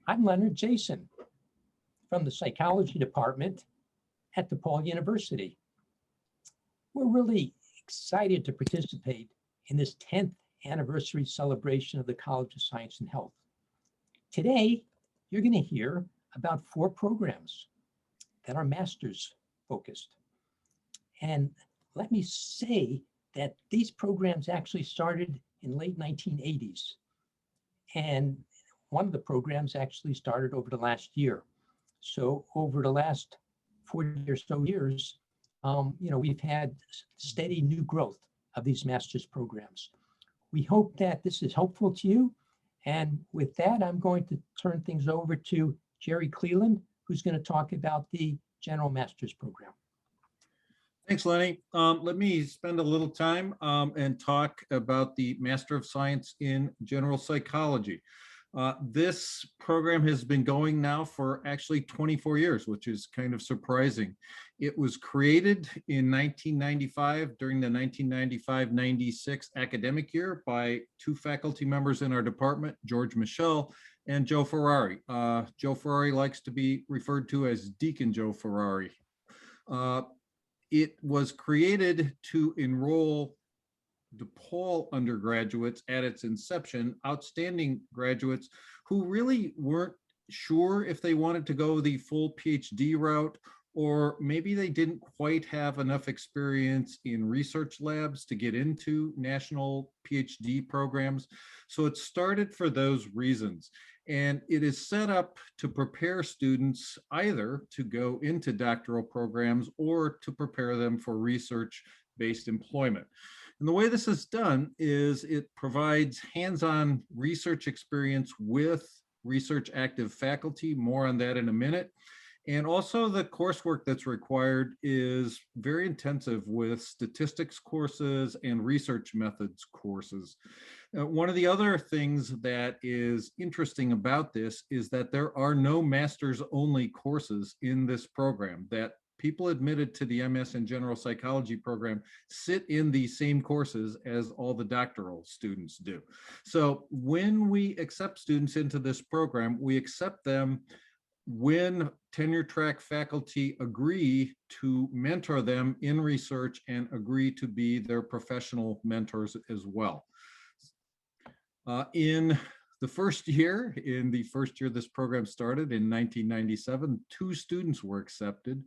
I'm Leonard Jason from the Psychology Department at DePaul University. We're really excited to participate in this 10th anniversary celebration of the College of Science and Health. Today, you're going to hear about 4 programs that are master's focused. And let me say that these programs actually started in late 1980s. And one of the programs actually started over the last year. So over the last 40 or so years, we've had steady new growth of these master's programs. We hope that this is helpful to you. And with that, I'm going to turn things over to Jerry Cleland, who's going to talk about the general master's program. Thanks, Lenny. Let me spend a little time and talk about the Master of Science in General Psychology. This program has been going now for actually 24 years, which is kind of surprising. It was created in 1995 during the 1995-96 academic year by 2 faculty members in our department, George Michel and Joe Ferrari. Joe Ferrari likes to be referred to as Deacon Joe Ferrari. It was created to enroll DePaul undergraduates at its inception, outstanding graduates who really weren't sure if they wanted to go the full PhD route, or maybe they didn't quite have enough experience in research labs to get into national PhD programs. So it started for those reasons. And it is set up to prepare students either to go into doctoral programs or to prepare them for research-based employment. And the way this is done is it provides hands-on research experience with research active faculty, more on that in a minute. And also the coursework that's required is very intensive with statistics courses and research methods courses. One of the other things that is interesting about this is that there are no master's only courses in this program, that people admitted to the MS in General Psychology program sit in the same courses as all the doctoral students do. So when we accept students into this program, we accept them when tenure track faculty agree to mentor them in research and agree to be their professional mentors as well. In the first year this program started in 1997, 2 students were accepted,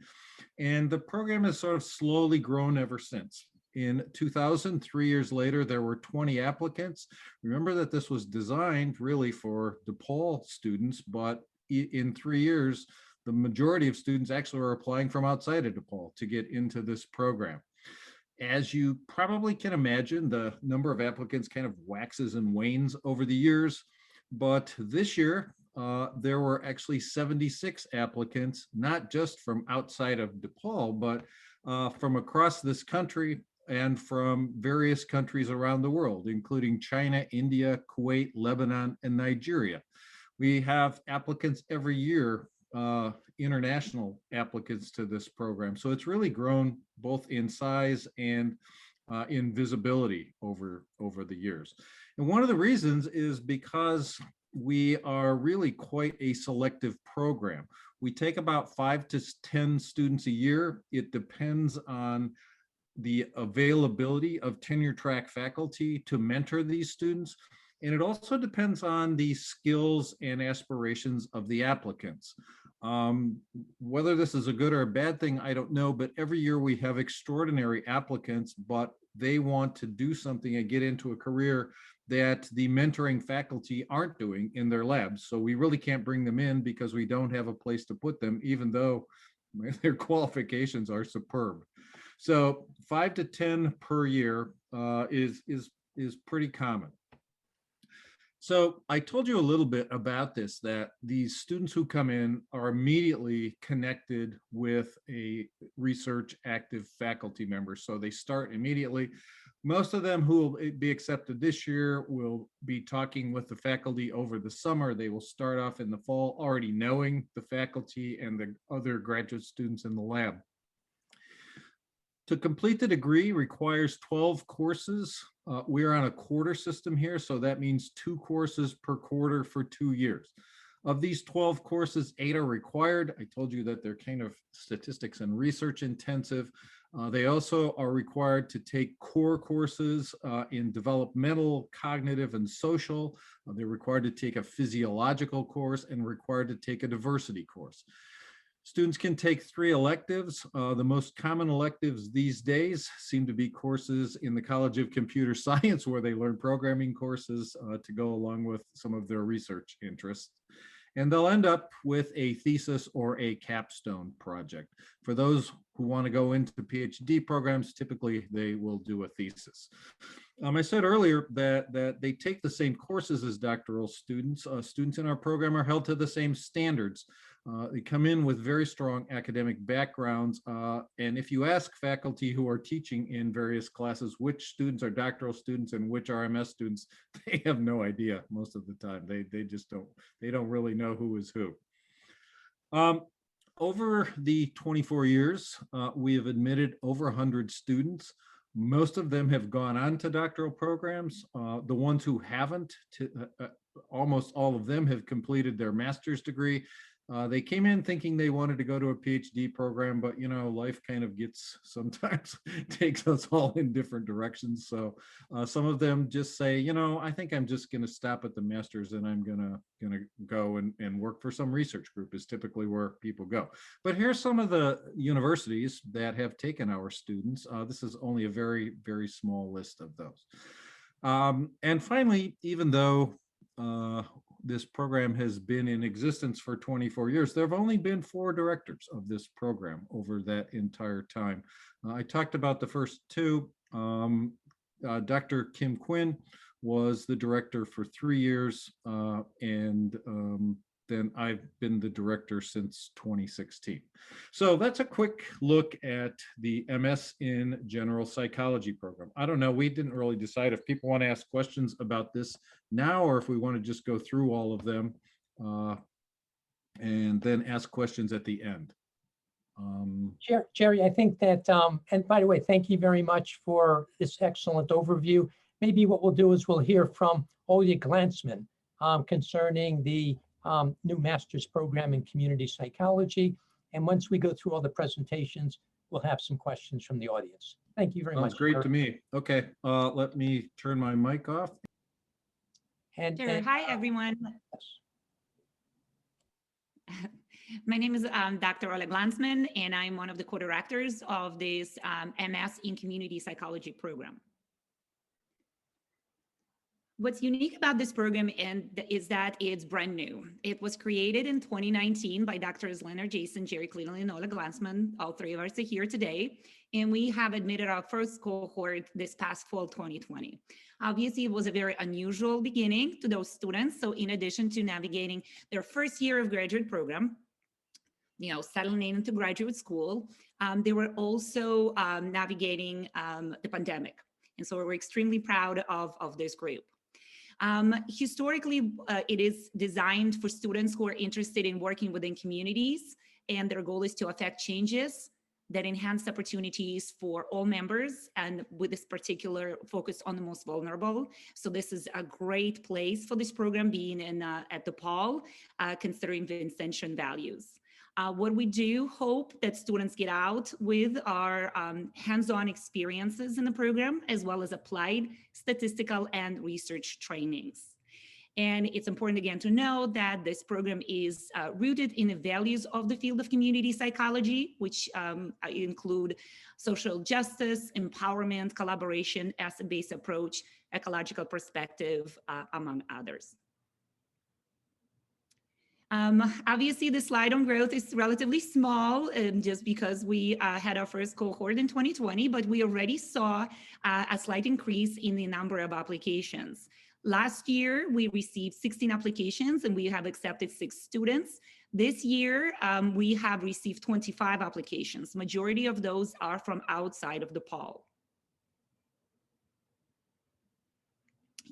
and the program has sort of slowly grown ever since. In 2000, 3 years later, there were 20 applicants. Remember that this was designed really for DePaul students, but in 3 years, the majority of students actually were applying from outside of DePaul to get into this program. As you probably can imagine, the number of applicants kind of waxes and wanes over the years, but this year, there were actually 76 applicants, not just from outside of DePaul, but from across this country and from various countries around the world, including China, India, Kuwait, Lebanon, and Nigeria. We have applicants every year, international applicants to this program. So it's really grown both in size and in visibility over the years. And one of the reasons is because we are really quite a selective program. We take about 5 to 10 students a year. It depends on the availability of tenure track faculty to mentor these students. And it also depends on the skills and aspirations of the applicants. Whether this is a good or a bad thing, I don't know, but every year we have extraordinary applicants, but they want to do something and get into a career that the mentoring faculty aren't doing in their labs. So we really can't bring them in because we don't have a place to put them, even though their qualifications are superb. So 5 to 10 per year is pretty common. So I told you a little bit about this, that these students who come in are immediately connected with a research active faculty member. So they start immediately. Most of them who will be accepted this year will be talking with the faculty over the summer. They will start off in the fall already knowing the faculty and the other graduate students in the lab. To complete the degree requires 12 courses. We're on a quarter system here, so that means 2 courses per quarter for 2 years. Of these 12 courses, 8 are required. I told you that they're kind of statistics and research intensive. They also are required to take core courses in developmental, cognitive, and social. They're required to take a physiological course and required to take a diversity course. Students can take 3 electives. The most common electives these days seem to be courses in the College of Computer Science, where they learn programming courses to go along with some of their research interests. And they'll end up with a thesis or a capstone project. For those who want to go into PhD programs, typically they will do a thesis. I said earlier that they take the same courses as doctoral students. Students in our program are held to the same standards. They come in with very strong academic backgrounds. And if you ask faculty who are teaching in various classes which students are doctoral students and which RMS students, they have no idea most of the time. They just don't really know who is who. Over the 24 years, we have admitted over 100 students. Most of them have gone on to doctoral programs. The ones who haven't, almost all of them have completed their master's degree. They came in thinking they wanted to go to a PhD program, but life kind of sometimes takes us all in different directions. So some of them just say, I think I'm just going to stop at the master's and I'm going to go and work for some research group is typically where people go. But here's some of the universities that have taken our students. This is only a very, very small list of those. And finally, even though this program has been in existence for 24 years. There have only been 4 directors of this program over that entire time. I talked about the first 2. Dr. Kim Quinn was the director for 3 years, and then I've been the director since 2016. So that's a quick look at the MS in General Psychology program. I don't know, we didn't really decide if people want to ask questions about this now or if we want to just go through all of them and then ask questions at the end. Jerry, I think that, and by the way, thank you very much for this excellent overview. Maybe what we'll do is we'll hear from Olya Glantsman concerning the new master's program in community psychology. And once we go through all the presentations, we'll have some questions from the audience. Thank you very much. Sounds great to me. Okay, let me turn my mic off. And Hi, everyone. My name is Dr. Olya Glantsman, and I'm one of the co-directors of this MS in Community Psychology program. What's unique about this program is that it's brand new. It was created in 2019 by Drs. Leonard Jason, Jerry Cleland, and Olya Glantsman. All 3 of us are here today. And we have admitted our first cohort this past fall 2020. Obviously, it was a very unusual beginning to those students. So in addition to navigating their first year of graduate program, settling into graduate school, they were also navigating the pandemic. And so we're extremely proud of this group. Historically, it is designed for students who are interested in working within communities, and their goal is to affect changes that enhance opportunities for all members, and with this particular focus on the most vulnerable. So this is a great place for this program being at DePaul, considering the intention values. What we do hope that students get out with are hands-on experiences in the program, as well as applied statistical and research trainings. And it's important, again, to know that this program is rooted in the values of the field of community psychology, which include social justice, empowerment, collaboration, asset-based approach, ecological perspective, among others. Obviously, the slide on growth is relatively small, just because we had our first cohort in 2020, but we already saw a slight increase in the number of applications. Last year, we received 16 applications and we have accepted 6 students. This year, we have received 25 applications. Majority of those are from outside of DePaul.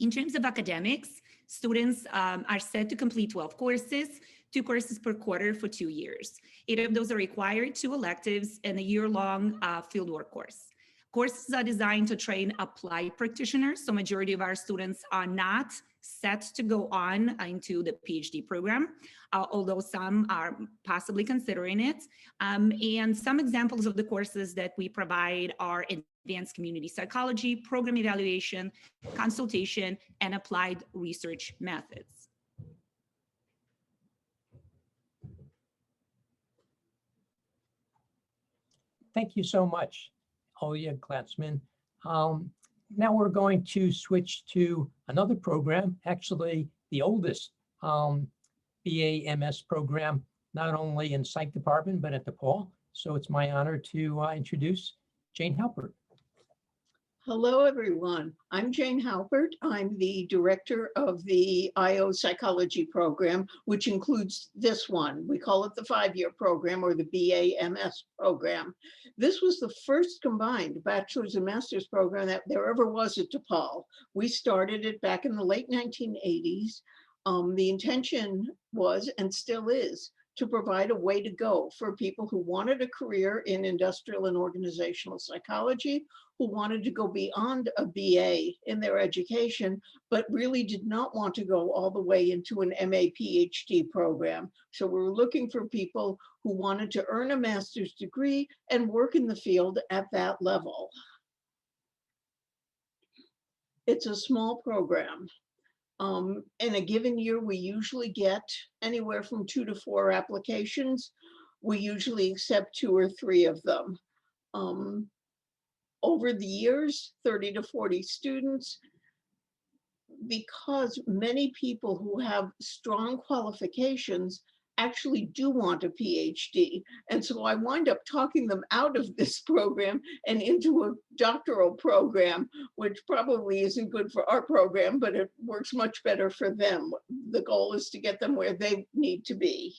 In terms of academics, students are set to complete 12 courses, 2 courses per quarter for 2 years. 8 of those are required, 2 electives, and a year-long fieldwork course. Courses are designed to train applied practitioners, so majority of our students are not set to go on into the PhD program, although some are possibly considering it. And some examples of the courses that we provide are advanced community psychology, program evaluation, consultation, and applied research methods. Thank you so much, Olya Glantsman. Now we're going to switch to another program, actually the oldest BA/MS program, not only in Psych department, but at DePaul. So it's my honor to introduce Jane Halpert. Hello, everyone. I'm Jane Halpert. I'm the director of the IO psychology program, which includes this one. We call it the 5-year program, or the BA/MS program. This was the first combined bachelor's and master's program that there ever was at DePaul. We started it back in the late 1980s. The intention was, and still is, to provide a way to go for people who wanted a career in industrial and organizational psychology, who wanted to go beyond a BA in their education, but really did not want to go all the way into an MA PhD program. So we were looking for people who wanted to earn a master's degree and work in the field at that level. It's a small program. In a given year, we usually get anywhere from 2 to 4 applications. We usually accept 2 or 3 of them. Over the years, 30 to 40 students, because many people who have strong qualifications actually do want a PhD. And so I wind up talking them out of this program and into a doctoral program, which probably isn't good for our program, but it works much better for them. The goal is to get them where they need to be.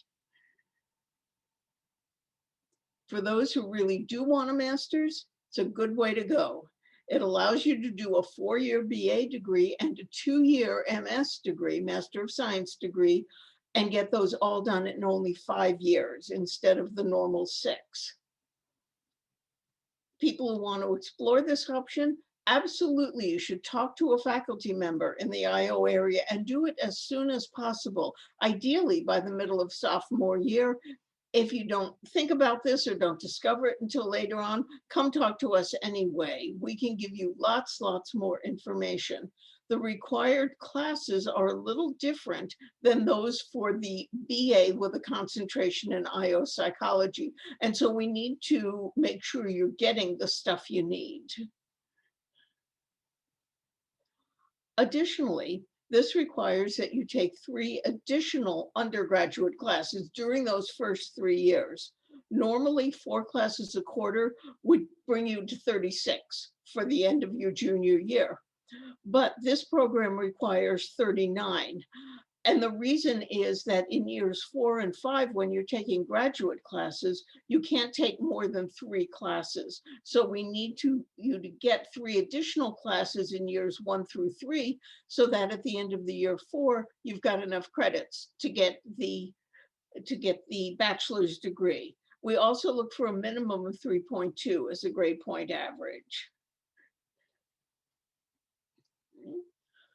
For those who really do want a master's, it's a good way to go. It allows you to do a 4-year BA degree and a 2-year MS degree, Master of Science degree, and get those all done in only 5 years instead of the normal 6. People who want to explore this option, absolutely, you should talk to a faculty member in the IO area and do it as soon as possible, ideally by the middle of sophomore year. If you don't think about this or don't discover it until later on, come talk to us anyway. We can give you lots more information. The required classes are a little different than those for the BA with a concentration in IO psychology. And so we need to make sure you're getting the stuff you need. Additionally, this requires that you take 3 additional undergraduate classes during those first 3 years. Normally, 4 classes a quarter would bring you to 36 for the end of your junior year. But this program requires 39. And the reason is that in years 4 and 5, when you're taking graduate classes, you can't take more than 3 classes. So we need you to get 3 additional classes in years 1 through 3, so that at the end of the year 4, you've got enough credits to get the bachelor's degree. We also look for a minimum of 3.2 as a grade point average.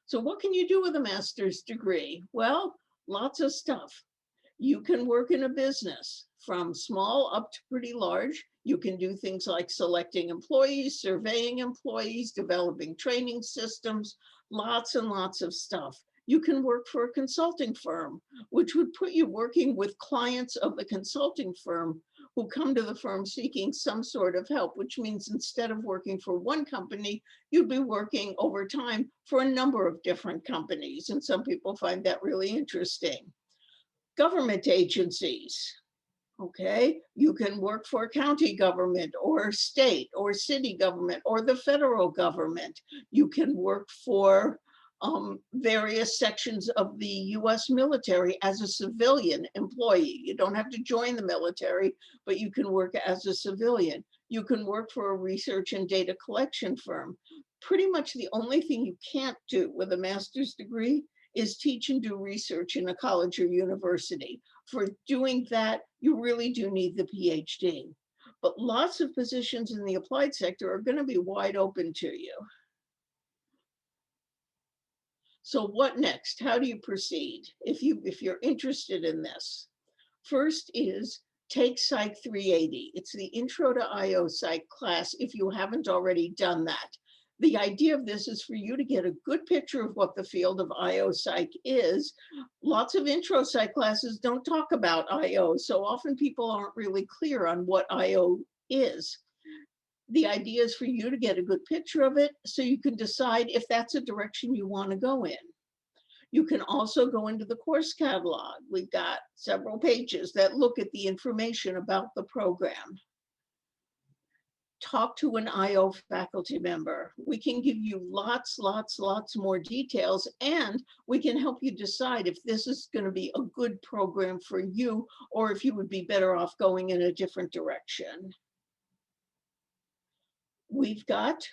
So what can you do with a master's degree? Well, lots of stuff. You can work in a business from small up to pretty large. You can do things like selecting employees, surveying employees, developing training systems, lots and lots of stuff. You can work for a consulting firm, which would put you working with clients of the consulting firm who come to the firm seeking some sort of help, which means instead of working for one company, you'd be working over time for a number of different companies. And some people find that really interesting. Government agencies, okay? You can work for county government or state or city government or the federal government. You can work for various sections of the US military as a civilian employee. You don't have to join the military, but you can work as a civilian. You can work for a research and data collection firm. Pretty much the only thing you can't do with a master's degree is teach and do research in a college or university. For doing that, you really do need the PhD. But lots of positions in the applied sector are going to be wide open to you. So what next? How do you proceed if you're interested in this? First is take Psych 380. It's the Intro to IO Psych class if you haven't already done that. The idea of this is for you to get a good picture of what the field of IO Psych is. Lots of intro psych classes don't talk about IO, so often people aren't really clear on what IO is. The idea is for you to get a good picture of it so you can decide if that's a direction you want to go in. You can also go into the course catalog. We've got several pages that look at the information about the program. Talk to an IO faculty member. We can give you lots more details, and we can help you decide if this is going to be a good program for you or if you would be better off going in a different direction. We've got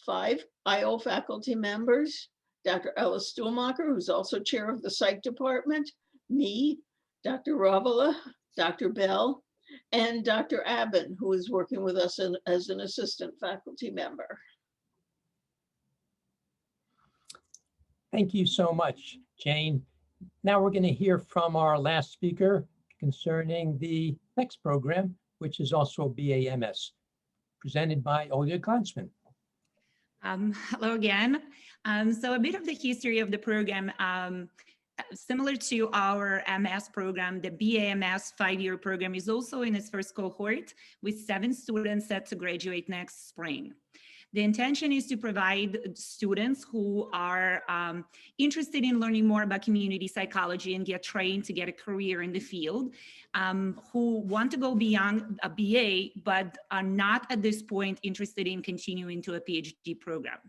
5 IO faculty members: Dr. Ella Stuhlmacher, who's also chair of the Psych department, me, Dr. Ravala, Dr. Bell, and Dr. Aben, who is working with us as an assistant faculty member. Thank you so much, Jane. Now we're going to hear from our last speaker concerning the next program, which is also BAMS, presented by Olya Glantsman. Hello again. So a bit of the history of the program. Similar to our MS program, the BAMS 5-year program is also in its first cohort with 7 students set to graduate next spring. The intention is to provide students who are interested in learning more about community psychology and get trained to get a career in the field, who want to go beyond a BA, but are not at this point interested in continuing to a PhD program.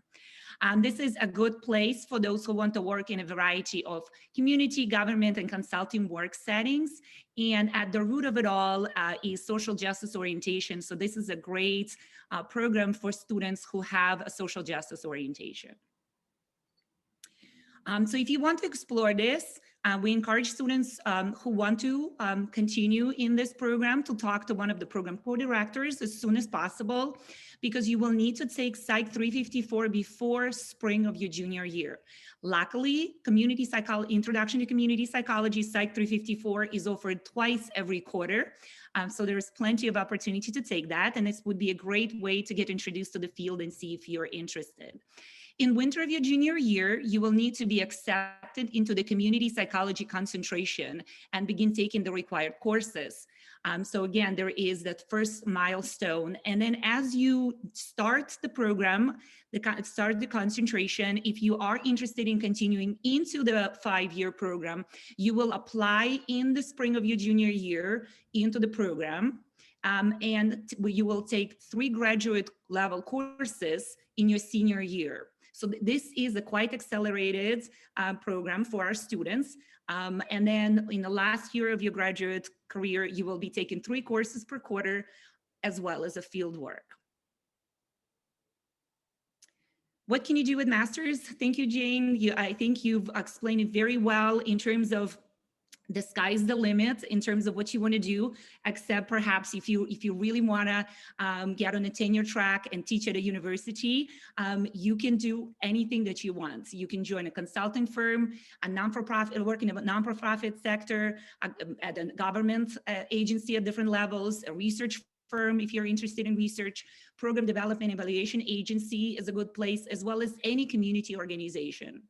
This is a good place for those who want to work in a variety of community, government, and consulting work settings. And at the root of it all is social justice orientation. So this is a great program for students who have a social justice orientation. So if you want to explore this, we encourage students who want to continue in this program to talk to one of the program co-directors as soon as possible, because you will need to take Psych 354 before spring of your junior year. Luckily, Introduction to Community Psychology, Psych 354 is offered twice every quarter. So there's plenty of opportunity to take that, and this would be a great way to get introduced to the field and see if you're interested. In winter of your junior year, you will need to be accepted into the community psychology concentration and begin taking the required courses. So again, there is that first milestone. And then as you start the program, start the concentration, if you are interested in continuing into the 5-year program, you will apply in the spring of your junior year into the program. And you will take 3 graduate level courses in your senior year. So this is a quite accelerated program for our students. And then in the last year of your graduate career, you will be taking 3 courses per quarter, as well as a field work. What can you do with masters? Thank you, Jane. I think you've explained it very well in terms of the sky's the limit in terms of what you want to do, except perhaps if you really want to get on a tenure track and teach at a university, you can do anything that you want. You can join a consulting firm, a non-for-profit, work in a non-for-profit sector, at a government agency at different levels, a research firm if you're interested in research, program development evaluation agency is a good place, as well as any community organization.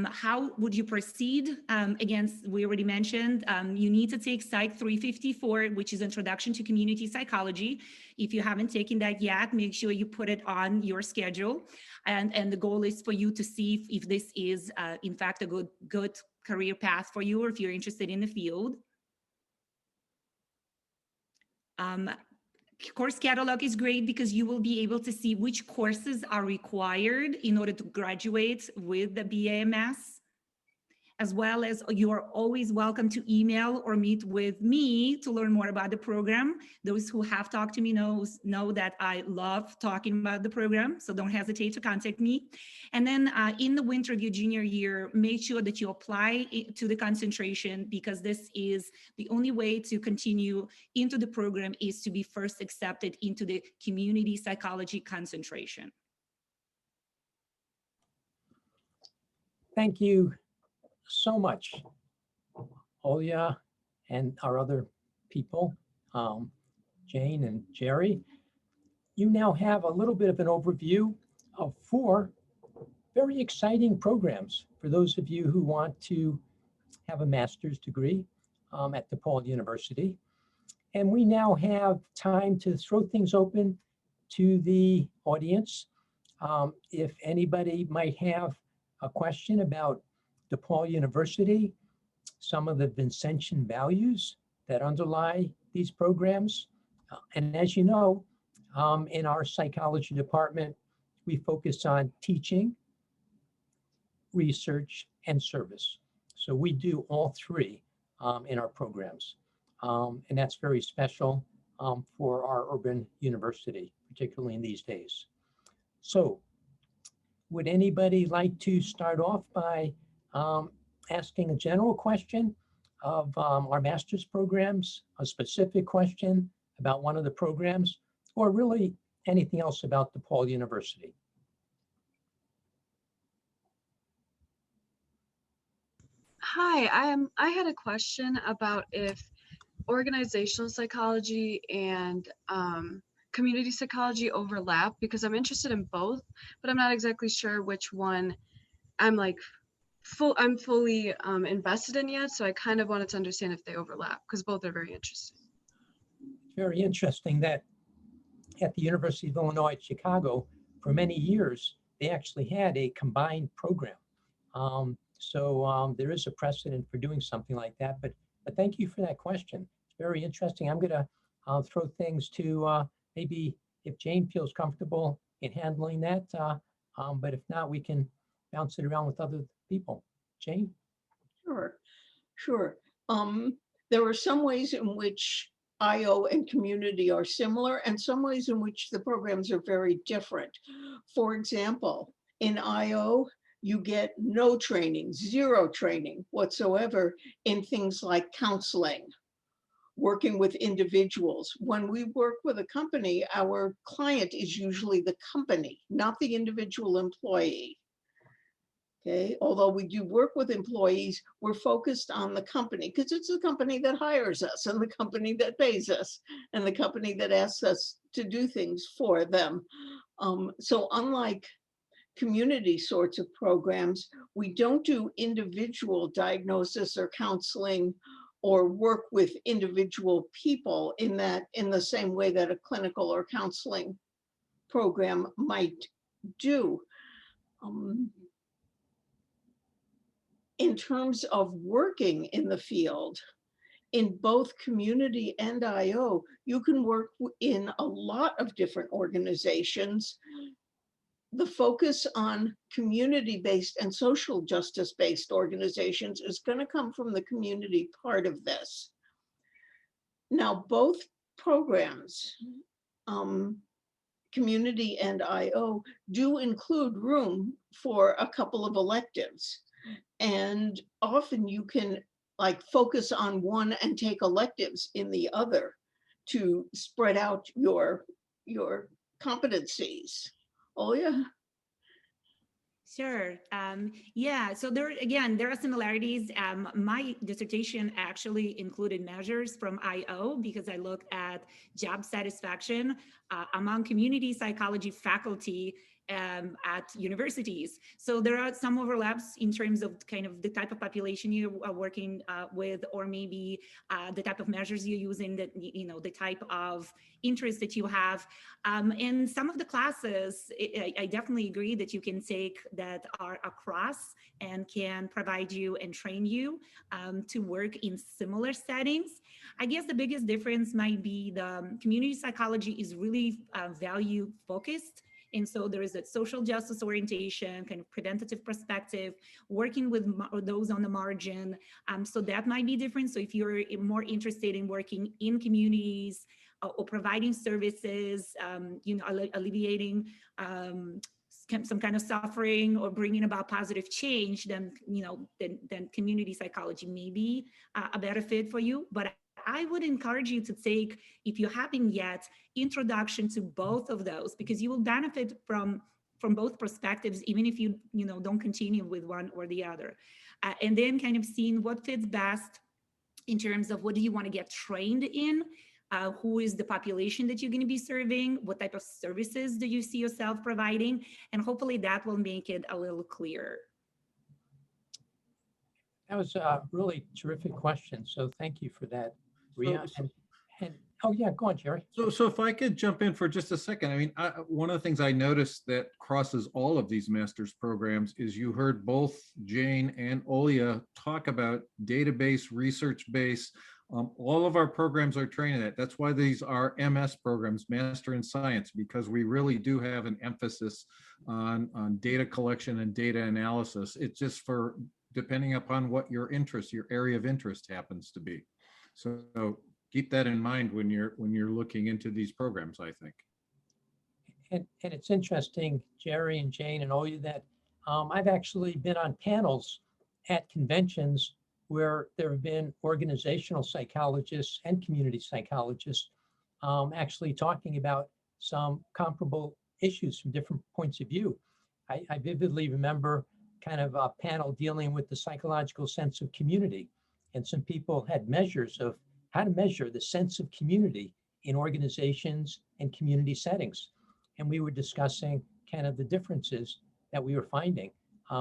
How would you proceed? Again, we already mentioned, you need to take Psych 354, which is Introduction to Community Psychology. If you haven't taken that yet, make sure you put it on your schedule. And the goal is for you to see if this is, in fact, a good career path for you, or if you're interested in the field. Course catalog is great because you will be able to see which courses are required in order to graduate with the BAMS, as well as you are always welcome to email or meet with me to learn more about the program. Those who have talked to me know that I love talking about the program, so don't hesitate to contact me. And then in the winter of your junior year, make sure that you apply to the concentration, because this is the only way to continue into the program is to be first accepted into the community psychology concentration. thank you so much, Olya and our other people, Jane and Jerry. You now have a little bit of an overview of 4 very exciting programs for those of you who want to have a master's degree at DePaul University. And we now have time to throw things open to the audience. If anybody might have a question about DePaul University, some of the Vincentian values that underlie these programs. And as you know, in our psychology department, we focus on teaching, research, and service. So we do all 3 in our programs. And that's very special for our urban university, particularly in these days. So would anybody like to start off by asking a general question of our master's programs, a specific question about one of the programs, or really anything else about DePaul University? Hi, I had a question about if organizational psychology and community psychology overlap, because I'm interested in both, but I'm not exactly sure which one I'm fully invested in yet. So I kind of wanted to understand if they overlap, because both are very interesting. Very interesting that at the University of Illinois at Chicago, for many years, they actually had a combined program. So there is a precedent for doing something like that, but thank you for that question. It's very interesting. I'm gonna throw things to maybe if Jane feels comfortable in handling that, but if not, we can bounce it around with other people. Jane? Sure. There are some ways in which IO and community are similar, and some ways in which the programs are very different. For example, in IO, you get no training, 0 training whatsoever in things like counseling, working with individuals. When we work with a company, our client is usually the company, not the individual employee. Okay, although we do work with employees, we're focused on the company because it's the company that hires us and the company that pays us and the company that asks us to do things for them. So unlike community sorts of programs, we don't do individual diagnosis or counseling or work with individual people in the same way that a clinical or counseling program might do. In terms of working in the field, in both community and IO, you can work in a lot of different organizations. The focus on community-based and social justice-based organizations is going to come from the community part of this. Now, both programs, community and IO, do include room for a couple of electives. And often you can focus on one and take electives in the other to spread out your competencies. Olya? Sure. Yeah, so there are similarities. My dissertation actually included measures from IO because I looked at job satisfaction among community psychology faculty at universities. So there are some overlaps in terms of kind of the type of population you are working with, or maybe the type of measures you're using, that, you know, the type of interest that you have. And some of the classes, I definitely agree that you can take that are across and can provide you and train you to work in similar settings. I guess the biggest difference might be the community psychology is really value focused. And so there is a social justice orientation, kind of preventative perspective, working with those on the margin. So that might be different. So if you're more interested in working in communities or providing services, you know, alleviating some kind of suffering or bringing about positive change, then, you know, then community psychology may be a better fit for you. But I would encourage you to take, if you haven't yet, introduction to both of those, because you will benefit from from both perspectives, even if you don't continue with one or the other. And then kind of seeing what fits best in terms of what do you want to get trained in, who is the population that you're going to be serving, what type of services do you see yourself providing, and hopefully that will make it a little clearer. That was a really terrific question. So thank you for that, Ria. So- And oh yeah, go on, Jerry. So if I could jump in for just a second, I mean, one of the things I noticed that crosses all of these master's programs is you heard both Jane and Olya talk about database, research-based. All of our programs are training that. That's why these are MS programs, Master in Science, because we really do have an emphasis on data collection and data analysis. It's just for depending upon what your interest, your area of interest happens to be. So keep that in mind when you're looking into these programs, I think. And it's interesting, Jerry and Jane and Olya, that I've actually been on panels at conventions where there have been organizational psychologists and community psychologists actually talking about some comparable issues from different points of view. I vividly remember kind of a panel dealing with the psychological sense of community, and some people had measures of how to measure the sense of community in organizations and community settings. And we were discussing kind of the differences that we were finding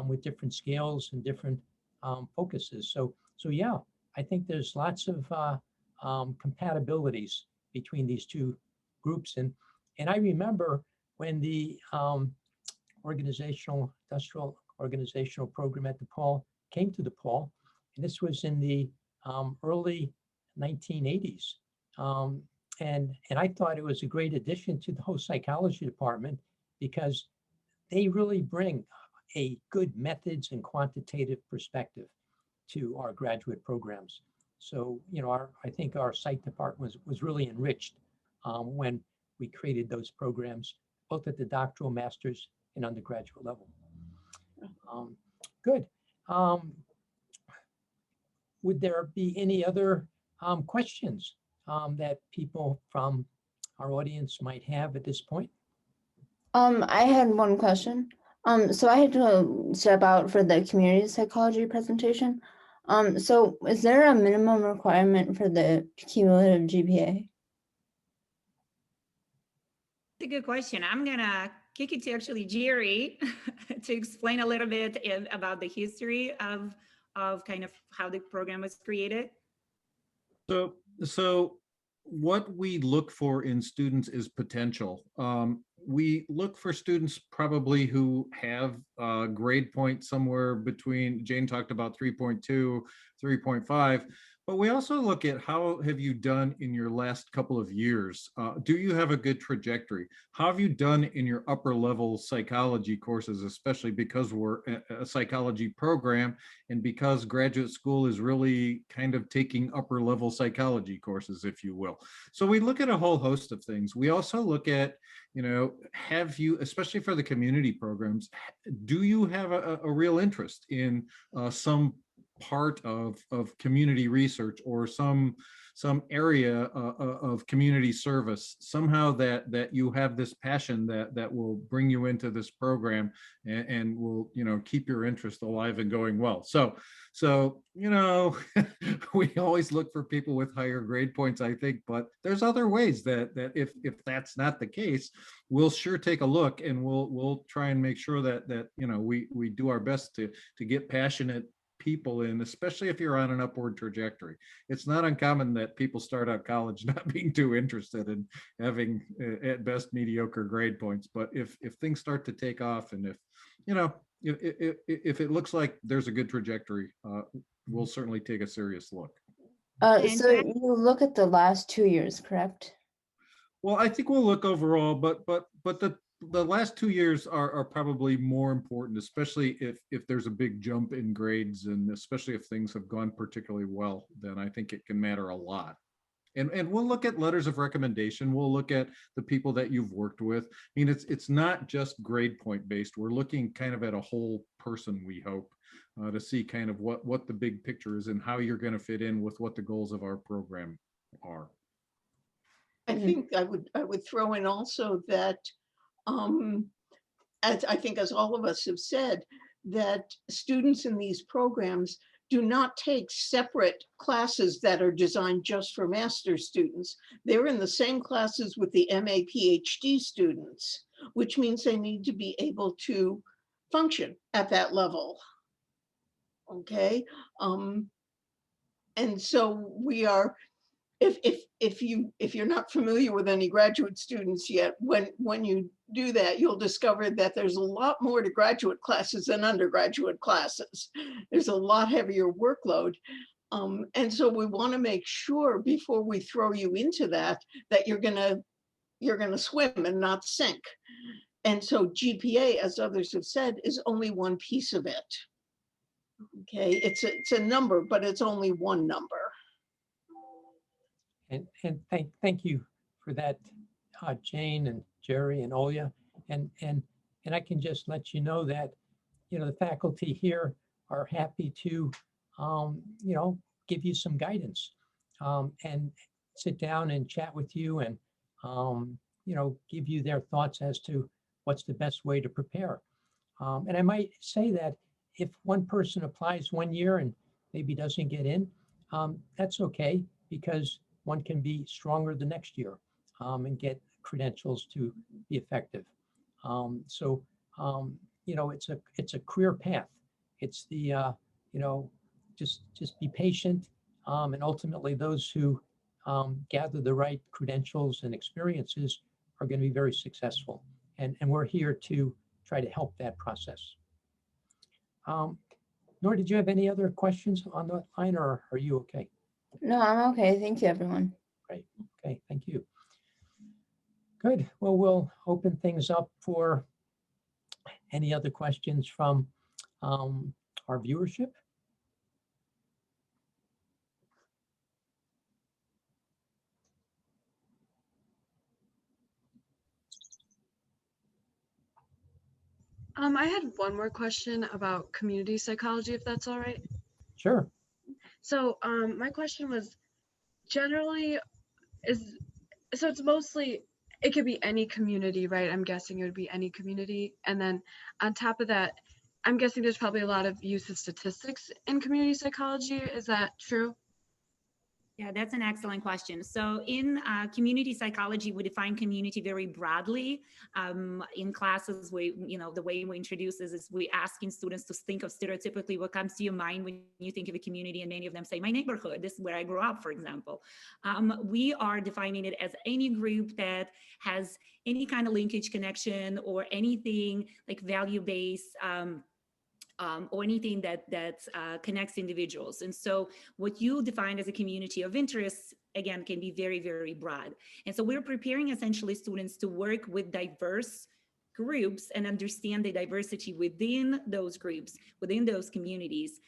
with different scales and different focuses. So yeah, I think there's lots of compatibilities between these two groups. And I remember when the industrial organizational program at DePaul came to DePaul, and this was in the early 1980s. And I thought it was a great addition to the whole psychology department because they really bring a good methods and quantitative perspective to our graduate programs. So, I think our psych department was really enriched when we created those programs, both at the doctoral, master's, and undergraduate level. Good. Would there be any other questions that people from our audience might have at this point? I had one question. So I had to step out for the community psychology presentation. So is there a minimum requirement for the cumulative GPA? That's a good question. I'm gonna kick it to actually Jerry to explain a little bit about the history of kind of how the program was created. So what we look for in students is potential. We look for students probably who have a grade point somewhere between, Jane talked about 3.2, 3.5, but we also look at how have you done in your last couple of years? Do you have a good trajectory? How have you done in your upper level psychology courses, especially because we're a psychology program and because graduate school is really kind of taking upper level psychology courses, if you will. So we look at a whole host of things. We also look at, have you, especially for the community programs, do you have a real interest in some part of community research or some area of community service, somehow that you have this passion that will bring you into this program and will keep your interest alive and going well. So we always look for people with higher grade points, I think, but there's other ways that if that's not the case, we'll sure take a look and we'll try and make sure that we do our best to get passionate people in, especially if you're on an upward trajectory. It's not uncommon that people start out college not being too interested in having at best mediocre grade points, but if things start to take off and if it looks like there's a good trajectory, we'll certainly take a serious look. So you look at the last 2 years, correct? Well, I think we'll look overall, but the last 2 years are probably more important, especially if there's a big jump in grades, and especially if things have gone particularly well, then I think it can matter a lot. And we'll look at letters of recommendation. We'll look at the people that you've worked with. I mean, it's not just grade point based. We're looking kind of at a whole person, we hope, to see kind of what the big picture is and how you're going to fit in with what the goals of our program are. I think I would throw in also that as I think, as all of us have said, that students in these programs do not take separate classes that are designed just for master's students. They're in the same classes with the MA PhD students, which means they need to be able to function at that level. Okay. And so we are, if you're not familiar with any graduate students yet, when you do that, you'll discover that there's a lot more to graduate classes than undergraduate classes. There's a lot heavier workload. And so we want to make sure before we throw you into that you're gonna swim and not sink. And so GPA, as others have said, is only one piece of it. Okay, it's a number, but it's only one number. And thank you for that, Jane and Jerry and Olya. And I can just let you know that, the faculty here are happy to, give you some guidance, and sit down and chat with you and, give you their thoughts as to what's the best way to prepare. And I might say that if one person applies 1 year and maybe doesn't get in, that's okay, because one can be stronger the next year, and get credentials to be effective. So it's a career path. It's the just be patient, and ultimately those who gather the right credentials and experiences are going to be very successful. And we're here to try to help that process. Nora, did you have any other questions on the line, or are you okay? No, I'm okay. Thank you, everyone. Great. Okay, thank you. Good. Well, we'll open things up for any other questions from our viewership. I had one more question about community psychology, if that's all right. Sure. So my question was generally it's mostly, it could be any community, right? I'm guessing it would be any community. And then on top of that, I'm guessing there's probably a lot of use of statistics in community psychology. Is that true? Yeah, that's an excellent question. So in community psychology, we define community very broadly. In classes, the way we introduce this is we asking students to think of stereotypically what comes to your mind when you think of a community, and many of them say, my neighborhood, this is where I grew up, for example. We are defining it as any group that has any kind of linkage, connection, or anything like value-based, or anything that connects individuals. And so what you define as a community of interest, again, can be very, very broad. And so we're preparing essentially students to work with diverse groups and understand the diversity within those groups, within those communities.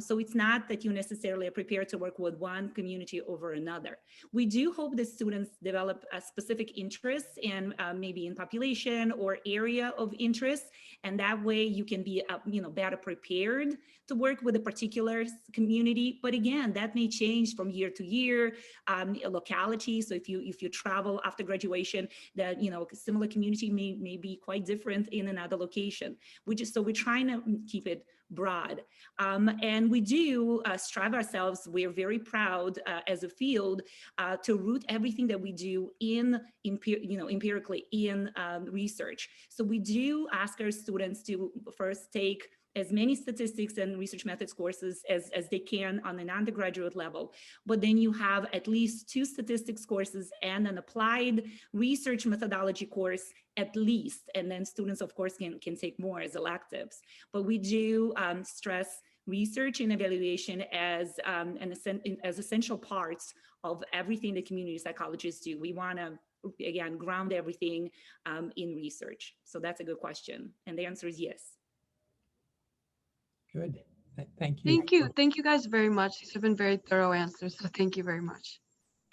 So it's not that you necessarily are prepared to work with one community over another. We do hope that students develop a specific interest in maybe in population or area of interest, and that way you can be better prepared to work with a particular community. But again, that may change from year to year, locality. So if you travel after graduation, that similar community may be quite different in another location. So we're trying to keep it broad, and we do strive ourselves. We're very proud as a field to root everything that we do empirically in research. So we do ask our students to first take as many statistics and research methods courses as they can on an undergraduate level, but then you have at least 2 statistics courses and an applied research methodology course at least, and then students of course can take more as electives. But we do stress research and evaluation as essential parts of everything that community psychologists do. We want to, again, ground everything in research. So that's a good question, and the answer is yes. Good. Thank you. Thank you. Thank you guys very much. These have been very thorough answers. So thank you very much.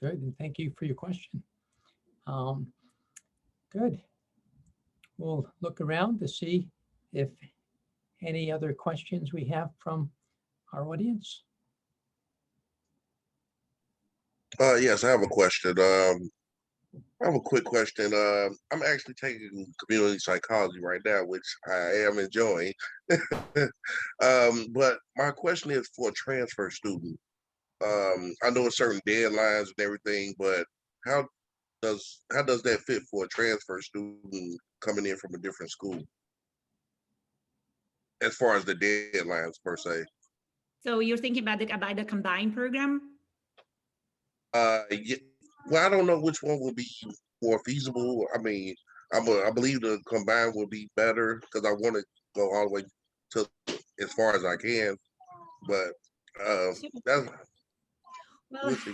Good. And thank you for your question. Good. We'll look around to see if any other questions we have from our audience. Yes, I have a question. I have a quick question. I'm actually taking community psychology right now, which I am enjoying. But my question is for a transfer student. I know it's certain deadlines and everything, but how how does that fit for a transfer student coming in from a different school as far as the deadlines per se? So you're thinking about the combined program? Yeah, well, I don't know which one will be more feasible. I mean, I believe the combined will be better because I want to go all the way to as far as I can. But that's Well, we'll see.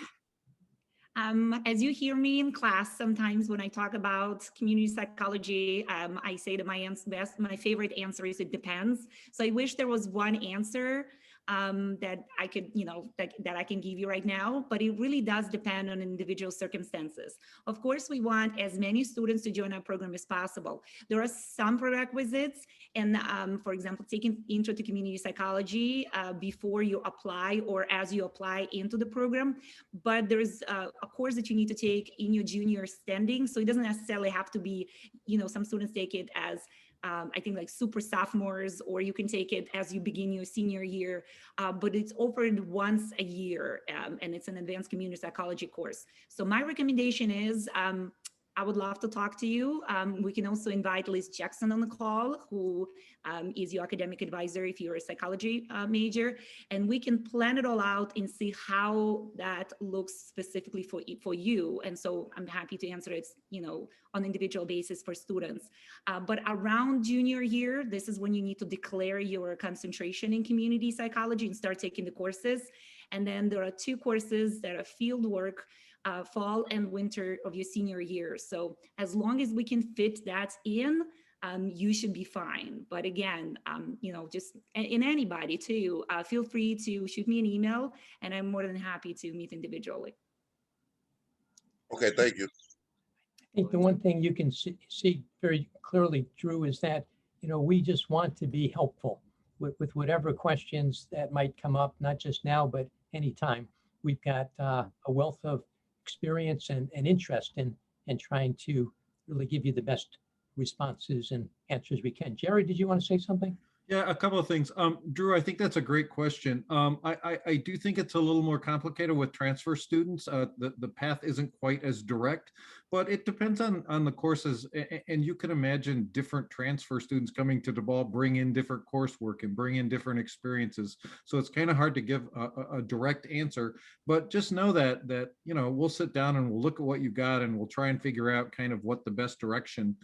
as you hear me in class, sometimes when I talk about community psychology, I say that my favorite answer is it depends. So I wish there was one answer that I could, that I can give you right now, but it really does depend on individual circumstances. Of course, we want as many students to join our program as possible. There are some prerequisites, and for example, taking intro to community psychology before you apply or as you apply into the program, but there's a course that you need to take in your junior standing. So it doesn't necessarily have to be, some students take it as I think like super sophomores, or you can take it as you begin your senior year, but it's offered once a year, and it's an advanced community psychology course. So my recommendation is, I would love to talk to you. We can also invite Liz Jackson on the call, who is your academic advisor if you're a psychology major, and we can plan it all out and see how that looks specifically for you. And so I'm happy to answer it, on an individual basis for students. But around junior year, this is when you need to declare your concentration in community psychology and start taking the courses. And then there are 2 courses that are field work, fall and winter of your senior year. So as long as we can fit that in, you should be fine. But again, just in anybody too, feel free to shoot me an email, and I'm more than happy to meet individually. Okay, thank you. I think the one thing you can see very clearly, Drew, is that, we just want to be helpful with whatever questions that might come up, not just now, but anytime. We've got a wealth of experience and interest in trying to really give you the best responses and answers we can. Jerry, did you want to say something? Yeah, a couple of things. Drew, I think that's a great question. I do think it's a little more complicated with transfer students. The path isn't quite as direct, but it depends on the courses. And you can imagine different transfer students coming to DePaul bring in different coursework and bring in different experiences. So it's kind of hard to give a direct answer, but just know that we'll sit down and we'll look at what you got and we'll try and figure out kind of what the best direction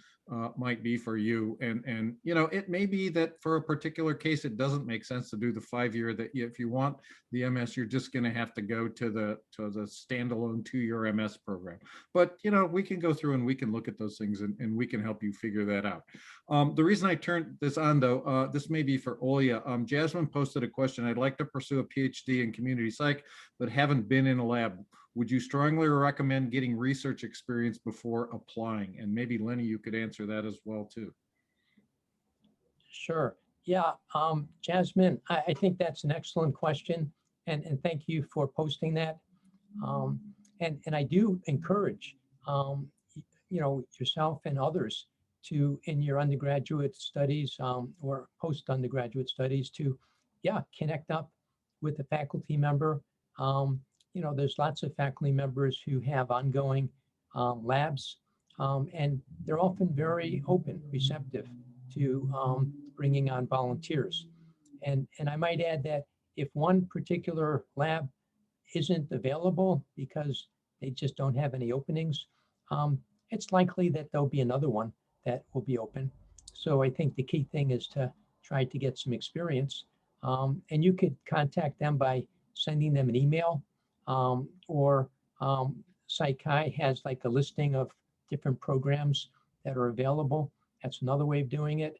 might be for you. And it may be that for a particular case, it doesn't make sense to do the 5-year, that if you want the MS, you're just going to have to go to the standalone 2-year MS program. But, we can go through and we can look at those things and we can help you figure that out. The reason I turned this on though, this may be for Olya. Jasmine posted a question. I'd like to pursue a PhD in community psych, but haven't been in a lab. Would you strongly recommend getting research experience before applying? And maybe Lenny, you could answer that as well too. Sure. Yeah, Jasmine, I think that's an excellent question, and thank you for posting that. And I do encourage yourself and others to, in your undergraduate studies or post-undergraduate studies, to connect up with a faculty member. There's lots of faculty members who have ongoing labs, and they're often very open, receptive to bringing on volunteers. And I might add that if one particular lab isn't available because they just don't have any openings, it's likely that there'll be another one that will be open. So I think the key thing is to try to get some experience. And you could contact them by sending them an email, or Psych has like a listing of different programs that are available. That's another way of doing it.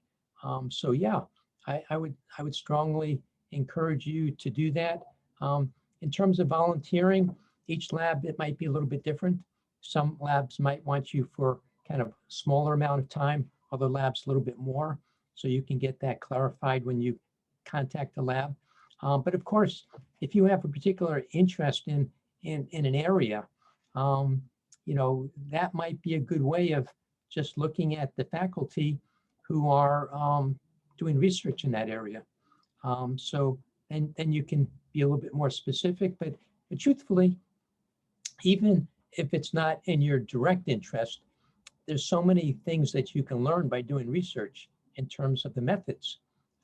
So yeah, I would strongly encourage you to do that. In terms of volunteering, each lab, it might be a little bit different. Some labs might want you for kind of smaller amount of time, other labs a little bit more. So you can get that clarified when you contact the lab. But of course, if you have a particular interest in an area, that might be a good way of just looking at the faculty who are doing research in that area. So then you can be a little bit more specific, but truthfully, even if it's not in your direct interest, there's so many things that you can learn by doing research in terms of the methods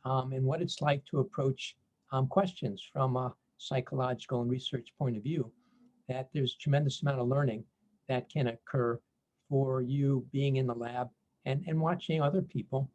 and what it's like to approach questions from a psychological and research point of view, that there's tremendous amount of learning that can occur for you being in the lab and watching other people.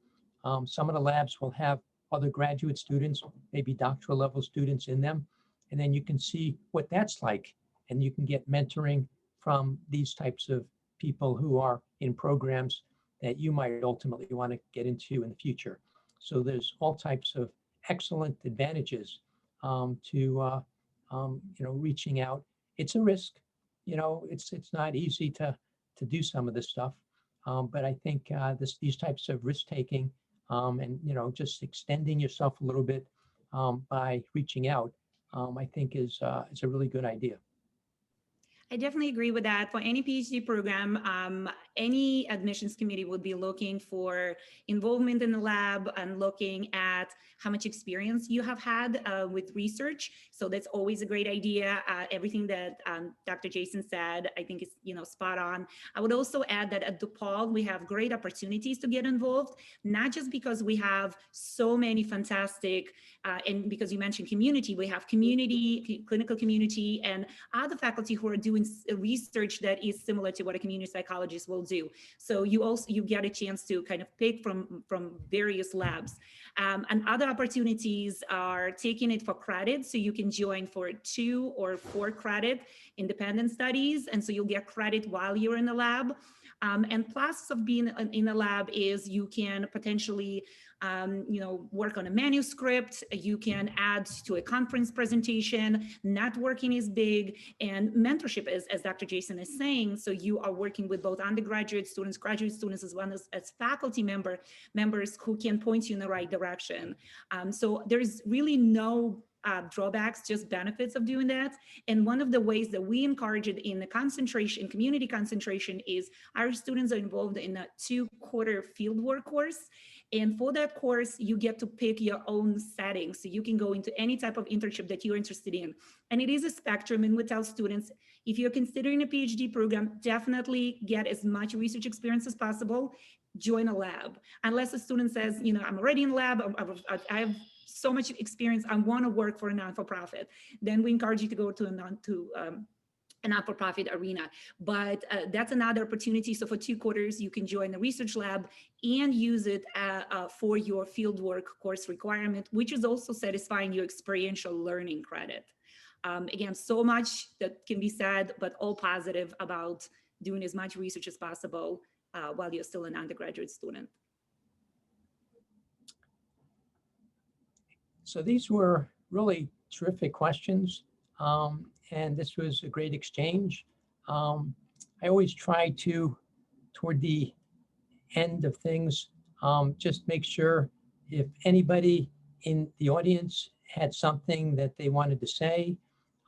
Some of the labs will have other graduate students, maybe doctoral level students in them, and then you can see what that's like, and you can get mentoring from these types of people who are in programs that you might ultimately want to get into in the future. So there's all types of excellent advantages to reaching out. It's a risk, it's not easy to do some of this stuff, but I think these types of risk taking and just extending yourself a little bit by reaching out, I think is a really good idea. I definitely agree with that. For any PhD program, any admissions committee would be looking for involvement in the lab and looking at how much experience you have had with research. So that's always a great idea. Everything that Dr. Jason said, I think is spot on. I would also add that at DePaul, we have great opportunities to get involved, not just because we have so many fantastic, and because you mentioned community, we have community, clinical community, and other faculty who are doing research that is similar to what a community psychologist will do. So you get a chance to kind of pick from various labs. And other opportunities are taking it for credit. So you can join for 2 or 4 credit independent studies. And so you'll get credit while you're in the lab. And plus of being in the lab is you can potentially work on a manuscript, you can add to a conference presentation, networking is big, and mentorship is, as Dr. Jason is saying, so you are working with both undergraduate students, graduate students, as well as faculty members who can point you in the right direction. So there's really no drawbacks, just benefits of doing that. And one of the ways that we encourage it in the concentration, community concentration, is our students are involved in a 2-quarter fieldwork course. And for that course, you get to pick your own setting. So you can go into any type of internship that you're interested in. And it is a spectrum. And we tell students, if you're considering a PhD program, definitely get as much research experience as possible. Join a lab. Unless a student says, I'm already in the lab, I have so much experience, I want to work for a non-for-profit. Then we encourage you to go to a not-for-profit arena. But that's another opportunity. So for 2 quarters, you can join the research lab and use it for your fieldwork course requirement, which is also satisfying your experiential learning credit. Again, so much that can be said, but all positive about doing as much research as possible while you're still an undergraduate student. So these were really terrific questions. And this was a great exchange. I always try to, toward the end of things, just make sure if anybody in the audience had something that they wanted to say,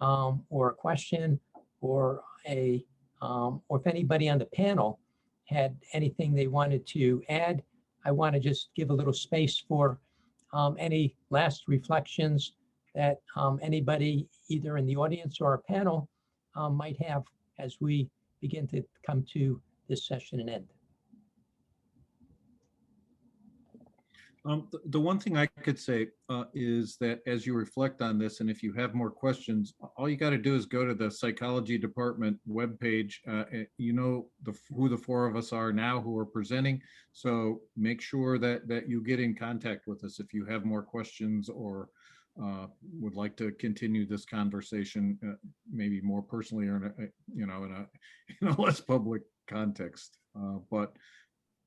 or a question, or if anybody on the panel had anything they wanted to add, I want to just give a little space for any last reflections that anybody either in the audience or our panel might have as we begin to come to this session and end. The one thing I could say is that as you reflect on this, and if you have more questions, all you got to do is go to the psychology department webpage. You know who the 4 of us are now who are presenting. So make sure that you get in contact with us if you have more questions or would like to continue this conversation, maybe more personally or in a less public context. But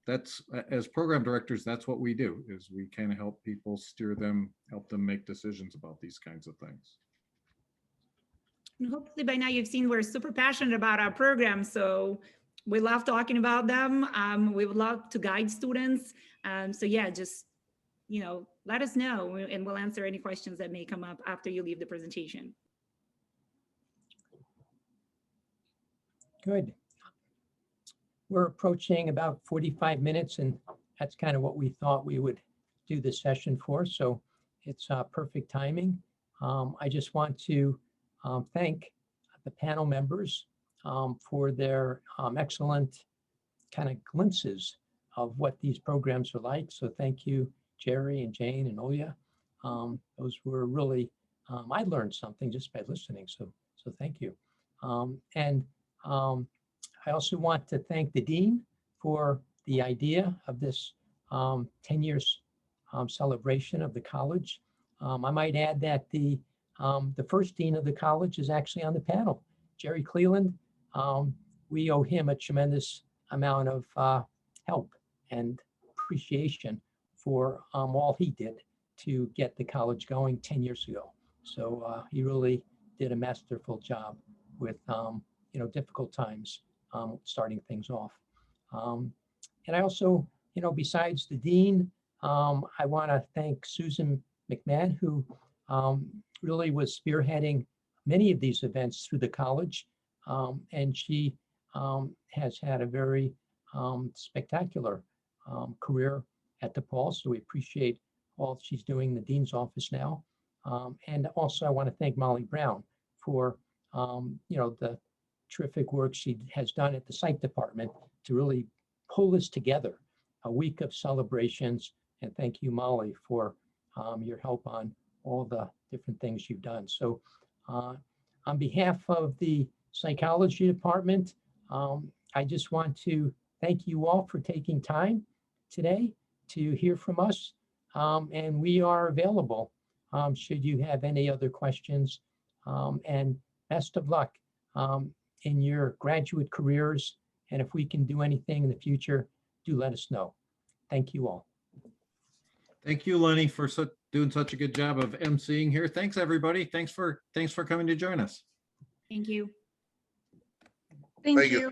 that's, as program directors, that's what we do, is we kind of help people steer them, help them make decisions about these kinds of things. And hopefully by now you've seen we're super passionate about our program. So we love talking about them. We would love to guide students. So yeah, just, let us know and we'll answer any questions that may come up after you leave the presentation. Good. we're approaching about 45 minutes, and that's kind of what we thought we would do the session for. So it's perfect timing. I just want to thank the panel members for their excellent kind of glimpses of what these programs are like. So thank you, Jerry and Jane and Olya. Those were really, I learned something just by listening. So thank you. I also want to thank the Dean for the idea of this 10 years celebration of the college. I might add that the first dean of the college is actually on the panel, Jerry Cleland. We owe him a tremendous amount of help and appreciation for all he did to get the college going 10 years ago. So he really did a masterful job with difficult times starting things off. And I also, besides the dean, I want to thank Susan McMahon, who really was spearheading many of these events through the college. And she has had a very spectacular career at DePaul. So we appreciate all she's doing in the dean's office now. And also I want to thank Molly Brown for, the terrific work she has done at the Psych department to really pull this together, a week of celebrations. And thank you, Molly, for your help on all the different things you've done. So on behalf of the psychology department, I just want to thank you all for taking time today to hear from us. And we are available should you have any other questions. And best of luck in your graduate careers. And if we can do anything in the future, do let us know. Thank you all. Thank you, Lenny, for doing such a good job of emceeing here. Thanks, everybody. Thanks for coming to join us. Thank you. Thank Thank you. you.